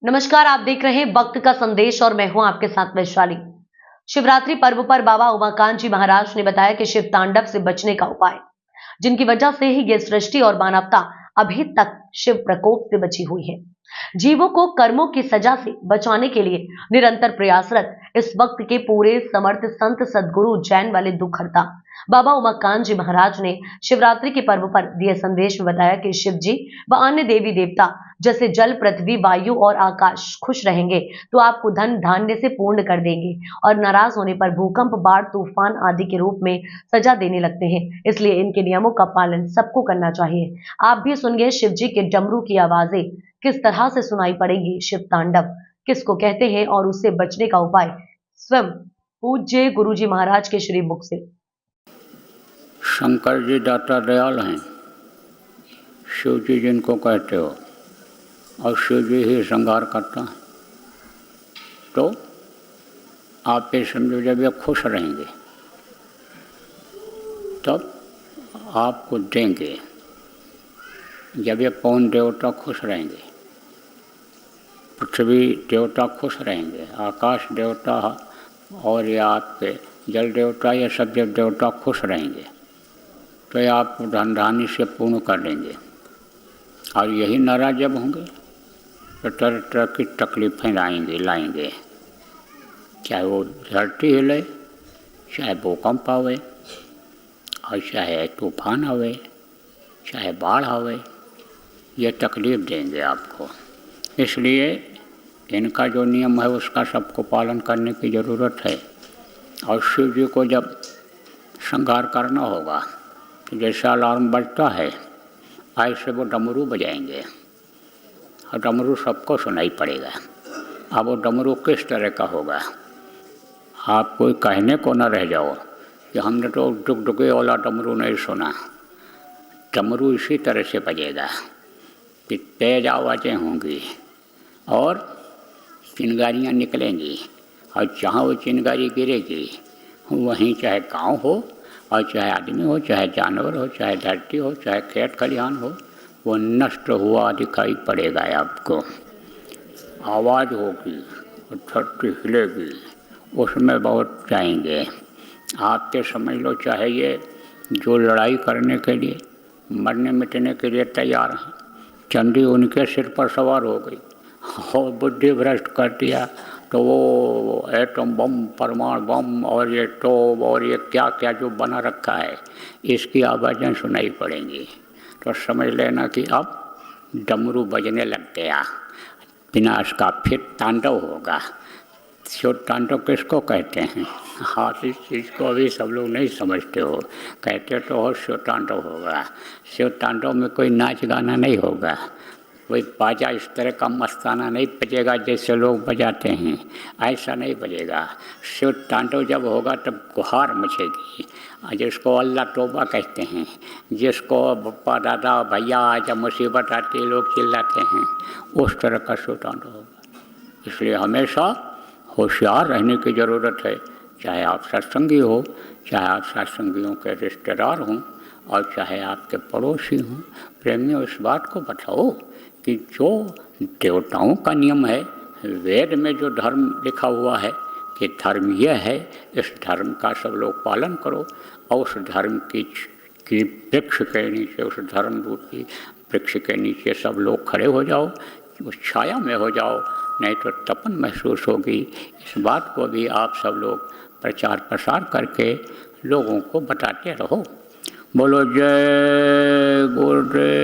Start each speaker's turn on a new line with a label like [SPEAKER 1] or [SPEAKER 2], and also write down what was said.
[SPEAKER 1] नमस्कार, आप देख रहे हैं वक्त का संदेश और मैं हूं आपके साथ वैशाली। शिवरात्रि पर्व पर बाबा उमाकांत जी महाराज ने बताया कि शिव तांडव से बचने का उपाय, जिनकी वजह से ही ये सृष्टि और मानवता अभी तक शिव प्रकोप से बची हुई है। जीवों को कर्मों की सजा से बचाने के लिए निरंतर प्रयासरत इस वक्त के पूरे समर्थ संत सदगुरु जैन वाले दुखहर्ता बाबा उमाकांत जी महाराज ने शिवरात्रि के पर्व पर दिए संदेश में बताया कि शिव जी व अन्य देवी देवता जैसे जल, पृथ्वी, वायु और आकाश खुश रहेंगे तो आपको धन धान्य से पूर्ण कर देंगे और नाराज होने पर भूकंप, बाढ़, तूफान आदि के रूप में सजा देने लगते हैं। इसलिए इनके नियमों का पालन सबको करना चाहिए। आप भी सुनिए शिव जी के डमरू की आवाजें किस तरह से सुनाई पड़ेगी। शिव तांडव किसको कहते हैं और उससे बचने का उपाय स्वयं पूज्य गुरुजी महाराज के श्री मुख से।
[SPEAKER 2] शंकर जी दाता दयाल हैं, शिव जी जिनको कहते हो, और शिव जी ही श्रृंगार करता है। तो आप ये समझो, जब ये खुश रहेंगे तब आपको देंगे। जब ये पवन देवता खुश रहेंगे, पृथ्वी देवता खुश रहेंगे, आकाश देवता और ये आपके जल देवता, ये सब जब देवता खुश रहेंगे तो ये आप धन धान्य से पूर्ण कर देंगे। और यही नाराज जब होंगे तो तरह तरह की तकलीफ़ें लाएंगे, चाहे वो धरती हिले, चाहे भूकंप आवे, और चाहे तूफान आवे, चाहे बाढ़ आवे, ये तकलीफ़ देंगे आपको। इसलिए इनका जो नियम है उसका सबको पालन करने की ज़रूरत है। और शिव जी को जब श्रृंगार करना होगा तो जैसा अलार्म बजता है ऐसे वो डमरू बजाएंगे, और डमरू सबको सुनाई पड़ेगा। अब वो डमरू किस तरह का होगा, आप कोई कहने को न रह जाओ कि हमने तो डुगडुगे वाला डमरू नहीं सुना। डमरू इसी तरह से बजेगा कि तेज आवाज़ें होंगी और चिंगारियाँ निकलेंगी, और जहाँ वो चिंगारी गिरेगी वहीं चाहे गांव हो और चाहे आदमी हो, चाहे जानवर हो, चाहे धरती हो, चाहे खेत खलिहान हो, वो नष्ट हुआ दिखाई पड़ेगा आपको। आवाज़ होगी और धरती हिलेगी, उसमें बहुत जाएंगे। आप तो समझ लो, चाहे ये जो लड़ाई करने के लिए, मरने मिटने के लिए तैयार हैं, चंडी उनके सिर पर सवार हो गई और बुद्धि भ्रष्ट कर दिया तो वो एटम बम, परमाणु बम और ये टोप और ये क्या क्या जो बना रखा है, इसकी आवाज़ें सुनाई पड़ेंगी। तो समझ लेना कि अब डमरू बजने लग गया, विनाश का फिर तांडव होगा। शिव तांडव किसको कहते हैं? आप इस चीज़ को अभी सब लोग नहीं समझते हो। कहते तो हो शिव तांडव होगा। शिव तांडव में कोई नाच गाना नहीं होगा, कोई बाजा इस तरह का मस्ताना नहीं बजेगा जैसे लोग बजाते हैं, ऐसा नहीं बजेगा। शिव तांडव जब होगा तब गुहार मचेगी, जिसको अल्लाह तौबा कहते हैं, जिसको बप्पा दादा भैया जब मुसीबत आती है लोग चिल्लाते हैं, उस तरह का शिव तांडव होगा। इसलिए हमेशा होशियार रहने की ज़रूरत है। चाहे आप सत्संगी हो, चाहे आप सत्संगियों के रिश्तेदार हों, और चाहे आपके पड़ोसी हों, प्रेमियों, इस बात को बताओ कि जो देवताओं का नियम है, वेद में जो धर्म लिखा हुआ है कि धर्म यह है, इस धर्म का सब लोग पालन करो। और उस धर्म की वृक्ष के नीचे, उस धर्म रूपी वृक्ष के नीचे सब लोग खड़े हो जाओ, उस छाया में हो जाओ, नहीं तो तपन महसूस होगी। इस बात को भी आप सब लोग प्रचार प्रसार करके लोगों को बताते रहो। बोलो जय गुरुदेव।